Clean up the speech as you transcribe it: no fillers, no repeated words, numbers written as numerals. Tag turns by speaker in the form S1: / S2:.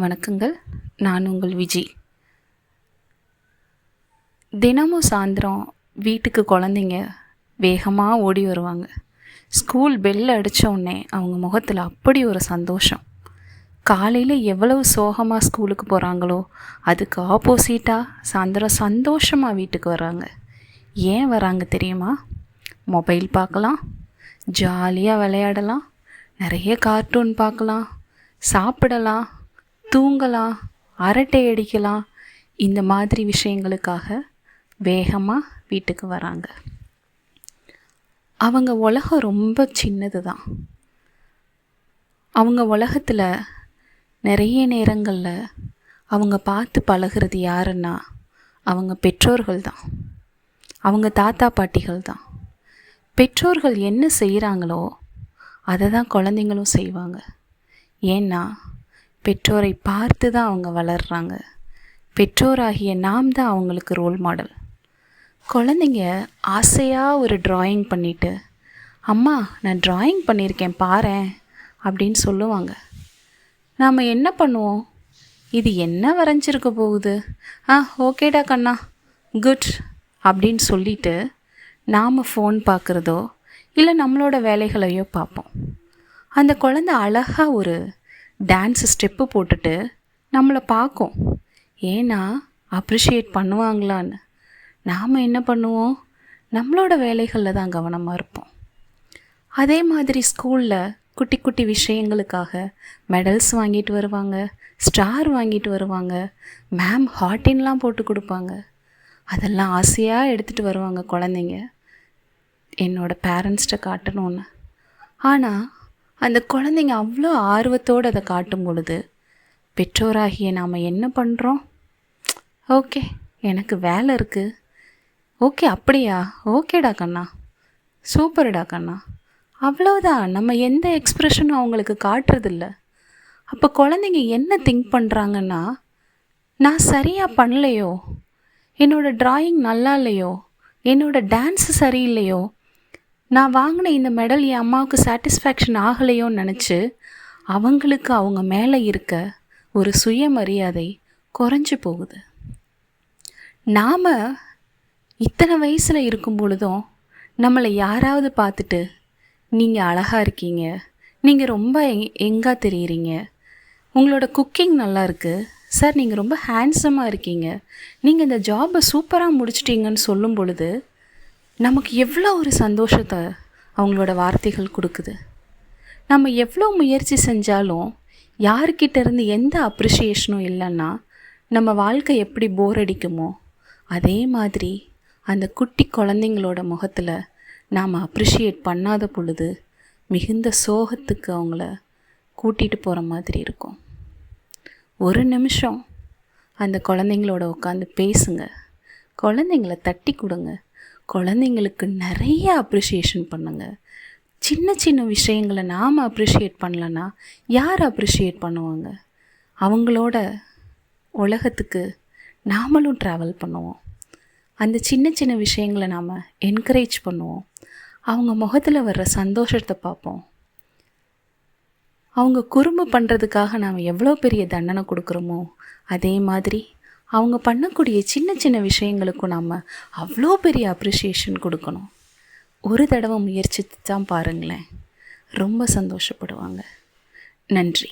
S1: வணக்கங்கள். நான் உங்கள் விஜி. தினமும் சாயந்தரம் வீட்டுக்கு குழந்தைங்க வேகமாக ஓடி வருவாங்க. ஸ்கூல் பெல் அடித்த உடனே அவங்க முகத்தில் அப்படி ஒரு சந்தோஷம். காலையில் எவ்வளவு சோகமாக ஸ்கூலுக்கு போகிறாங்களோ அதுக்கு ஆப்போசிட்டாக சாயந்தரம் சந்தோஷமாக வீட்டுக்கு வராங்க. ஏன் வராங்க தெரியுமா? மொபைல் பார்க்கலாம், ஜாலியாக விளையாடலாம், நிறைய கார்ட்டூன் பார்க்கலாம், சாப்பிடலாம், தூங்கலாம், அரட்டை அடிக்கலாம். இந்த மாதிரி விஷயங்களுக்காக வேகமாக வீட்டுக்கு வராங்க. அவங்க உலகம் ரொம்ப சின்னது தான். அவங்க உலகத்தில் நிறைய நேரங்களில் அவங்க பார்த்து பழகிறது யாருன்னா அவங்க பெற்றோர்கள் தான், அவங்க தாத்தா பாட்டிகள் தான். பெற்றோர்கள் என்ன செய்கிறாங்களோ அதை தான் குழந்தைங்களும் செய்வாங்க. ஏன்னா பெற்றோரை பார்த்து தான் அவங்க வளர்கிறாங்க. பெற்றோராகிய நாம் தான் அவங்களுக்கு ரோல் மாடல். குழந்தைங்க ஆசையாக ஒரு ட்ராயிங் பண்ணிவிட்டு, அம்மா நான் ட்ராயிங் பண்ணியிருக்கேன் பாரேன் அப்படின்னு சொல்லுவாங்க. நாம் என்ன பண்ணுவோம்? இது என்ன வரைஞ்சிருக்க போகுது, ஓகேடா கண்ணா, குட் அப்படின்னு சொல்லிவிட்டு நாம் ஃபோன் பார்க்குறதோ இல்லை நம்மளோட வேலைகளையோ பார்ப்போம். அந்த குழந்தை அழகாக ஒரு டான்ஸ் ஸ்டெப்பு போட்டுட்டு நம்மளை பார்க்கும். ஏன்னா அப்ரிஷியேட் பண்ணுவாங்களான்னு. நாம் என்ன பண்ணுவோம்? நம்மளோட வேலைகளில் தான் கவனமாக இருப்போம். அதே மாதிரி ஸ்கூலில் குட்டி குட்டி விஷயங்களுக்காக மெடல்ஸ் வாங்கிட்டு வருவாங்க, ஸ்டார் வாங்கிட்டு வருவாங்க, மேம் ஹார்டின்லாம் போட்டு கொடுப்பாங்க. அதெல்லாம் ஆசையாக எடுத்துகிட்டு வருவாங்க குழந்தைங்க, என்னோடய பேரண்ட்ஸ்கிட்ட காட்டணும்னு. ஆனால் அந்த குழந்தைங்க அவ்வளோ ஆர்வத்தோடு அதை காட்டும் பொழுது பெற்றோராகிய நாம் என்ன பண்ணுறோம்? ஓகே, எனக்கு வேலை இருக்குது, ஓகே அப்படியா, ஓகேடா கண்ணா, சூப்பர்டா கண்ணா, அவ்வளோதான். நம்ம எந்த எக்ஸ்ப்ரெஷனும் அவங்களுக்கு காட்டுறதில்ல. அப்போ குழந்தைங்க என்ன திங்க் பண்ணுறாங்கன்னா, நான் சரியாக பண்ணலையோ, என்னோடய ட்ராயிங் நல்லா இல்லையோ, என்னோடய டான்ஸு சரியில்லையோ, நான் வாங்கின இந்த மெடல் என் அம்மாவுக்கு சாட்டிஸ்ஃபேக்ஷன் ஆகலையோன்னு நினச்சி அவங்களுக்கு அவங்க மேலே இருக்க ஒரு சுயமரியாதை குறைஞ்சி போகுது. நாம் இத்தனை வயசில் இருக்கும் பொழுதும் நம்மளை யாராவது பார்த்துட்டு, நீங்கள் அழகாக இருக்கீங்க, நீங்கள் ரொம்ப எங்காக தெரியுறீங்க, உங்களோட குக்கிங் நல்லா இருக்குது சார், நீங்கள் ரொம்ப ஹேண்ட்ஸமாக இருக்கீங்க, நீங்கள் இந்த ஜாபை சூப்பராக முடிச்சிட்டிங்கன்னு சொல்லும் பொழுது நமக்கு எவ்வளோ ஒரு சந்தோஷத்தை அவங்களோட வார்த்தைகள் கொடுக்குது. நம்ம எவ்வளோ முயற்சி செஞ்சாலும் யாருக்கிட்டேருந்து எந்த அப்ரிஷியேஷனும் இல்லைன்னா நம்ம வாழ்க்கை எப்படி போர் அடிக்குமோ அதே மாதிரி அந்த குட்டி குழந்தைங்களோட முகத்தில் நாம் அப்ரிஷியேட் பண்ணாத பொழுது மிகுந்த சோகத்துக்கு அவங்கள கூட்டிகிட்டு போகிற மாதிரி இருக்கும். ஒரு நிமிஷம் அந்த குழந்தைங்களோட உட்காந்து பேசுங்க, குழந்தைங்கள தட்டி கொடுங்க, குழந்தைங்களுக்கு நிறைய அப்ரிஷியேஷன் பண்ணுங்கள். சின்ன சின்ன விஷயங்களை நாம் அப்ரிஷியேட் பண்ணலன்னா யார் அப்ரிஷியேட் பண்ணுவாங்க? அவங்களோட உலகத்துக்கு நாமளும் ட்ராவல் பண்ணுவோம். அந்த சின்ன சின்ன விஷயங்களை நாம் என்கரேஜ் பண்ணுவோம். அவங்க முகத்தில் வர்ற சந்தோஷத்தை பார்ப்போம். அவங்க குறும்பு பண்ணுறதுக்காக நாம் எவ்வளோ பெரிய தண்டனை கொடுக்குறோமோ அதே மாதிரி அவங்க பண்ணக்கூடிய சின்ன சின்ன விஷயங்களுக்கும் நம்ம அவ்வளோ பெரிய அப்ரிஷியேஷன் கொடுக்கணும். ஒரு தடவை முயற்சித்து தான் பாருங்களேன், ரொம்ப சந்தோஷப்படுவாங்க. நன்றி.